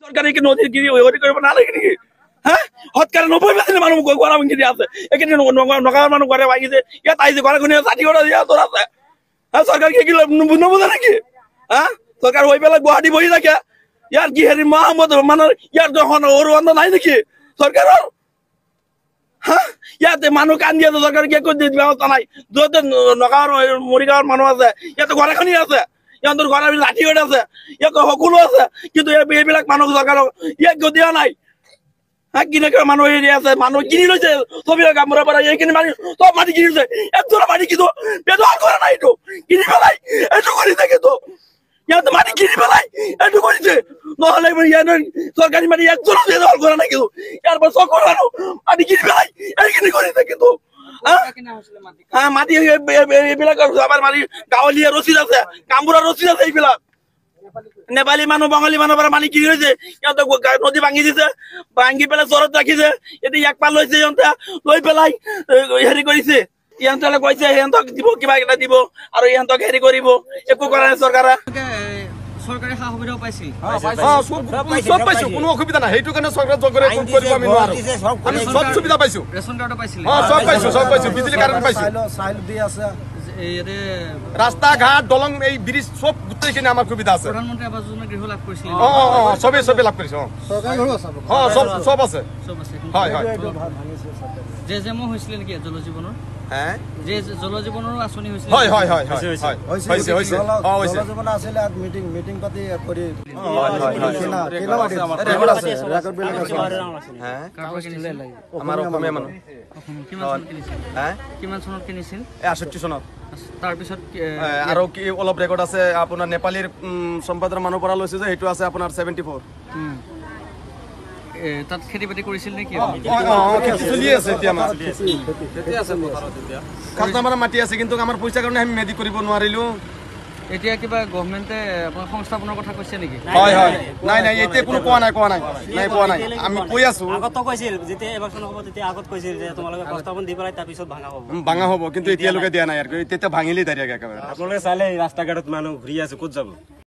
সরকারে কি নদীর গিরি ওই করব না লাগে নাকি হ্যাঁ হৎকারে 90% মানুষ গড়া ভাঙি দিয়ে আছে এখানে নগাঁর মানুষ ঘরে ভাঙিছে ইয়া তাই যে ঘরে কোনে 60 ঘরে দিয়া তোর আছে হ্যাঁ সরকার কি বুঝে নাকি হ্যাঁ সরকার ওই বেলা গুয়াহাটি বই থাকে ইয়ার কি হেরি মোহাম্মদ মানে ইয়ার যখন ওর অন্ধ নাই নাকি সরকার হ্যাঁ ইয়াতে মানুষ কান দিয়ে সরকার কি করে ব্যবস্থা নাই যদি নগাঁর মরিগাঁওর মানুষ আছে ইয়াতে ঘরে খানি আছে ইয়াদের ঘরে লাঠি ওটা আছে ইয়া সকলো আছে কিন্তু এইবিলাক মানুহ সরকার ইয়াক দিয়া নাই হ্যাঁ কিনে মানুহ হেৰি আছে মানুহ কিনি লৈছে ছবি গামোৰা পৰা এইখিনি মাৰি সব মাটি কিনিছে একজোৰা মাটি কিন্তু ব্যৱহাৰ কৰা নাই এইটো কিনি পেলাই এইটো কৰিছে কিন্তু ইয়াতে মাটি কিনি পেলাই এইটো কৰিছে নহ'লে ইয়াৰ চৰকাৰী মাটি একজোৰা ব্যৱহাৰ কৰা নাই কিন্তু ইয়াৰ পৰা চকু মানুহ মাটি কিনি পেলাই এইখিনি কৰিছে কিন্তু হ্যাঁ মাটি এইবিলাক আমাৰ মাটি গাঁৱলীয়া ৰচিদ আছে কামবোৰৰ ৰচিদ আছে এইবিলাক নেপালী মানুহ বঙালী মানুহ পৰা মাটি কিনি লৈছে সিহঁতে নদী ভাঙি দিছে ভাঙি পেলাই চৰত ৰাখিছে এতিয়া এক পাল লৈছে সিহঁতে লৈ পেলাই হেৰি কৰিছে ইহঁতলে কৈছে সিহঁতক দিব কিবা এটা দিব আৰু ইহঁতক হেৰি কৰিব একো কৰা নাই চৰকাৰে সৰকাৰি সা সুবিধাও পাইছিল সব পাইছো কোনো অসুবিধা নাই সেইটো কাৰণে চৰকাৰে জগৰে কৰিব আমি নোৱাৰো আমি সব সুবিধা পাইছো ৰেশন কাৰ্ড পাইছিল সব পাইছো বিজুলী কাৰেণ্ট পাইছো চাইল দি আছে ৰাস্তা ঘাট দলং এই ব্ৰিজ সব গোটেইখিনি আমাৰ সুবিধা আছে প্ৰধানমন্ত্ৰী আবাস যোজনা গৃহ লাভ কৰিছিল সবে লাভ কৰিছে সৰকাৰি ঘৰ আছে সব আছে হয় ভাঙিছে জেমো হৈছিল নেকি জল জীবনৰ হ্যাঁ যে জল জীবনৰো আঁচনি হৈছিল হয় হৈছে জলজীৱন আছিল মিটিং পাতি কৰি আমাৰ অসমীয়া মানুহ কিমান চনত কিনিছিল 68 চনত তাৰপিছত আৰু কি অলপ ৰেকৰ্ড আছে আপোনাৰ নেপালীৰ সম্পাদকৰ মানুহ পৰা লৈছে যে সেইটো আছে আপোনাৰ 74 তাত খেতি বাতি কৰিছিল নেকি চলি আছে এতিয়া আমাৰ মাটি আছে কিন্তু আমাৰ পইচা কাৰণে আমি মেডি কৰিব নোৱাৰিলো এতিয়া কিবা গভৰ্ণমেণ্টে আপোনাৰ সংস্থাপনৰ কথা কৈছে নেকি হয় নাই এতিয়া কোনো কোৱা নাই আমি কৈ আছো আগত কৈছিল যেতিয়া ইলেকশ্যন হ'ব তেতিয়া আগত কৈছিল যে তোমালোকে প্ৰস্তাৱন দি পেলাই তাৰ পিছত ভাঙা হ'ব কিন্তু এতিয়ালৈকে দিয়া নাই আৰু তেতিয়া ভাঙিলেই ডাইৰেক্ট একেবাৰে আপোনালোকে চালে ৰাস্তা ঘাটত মানুহ ঘূৰি আছে ক'ত যাব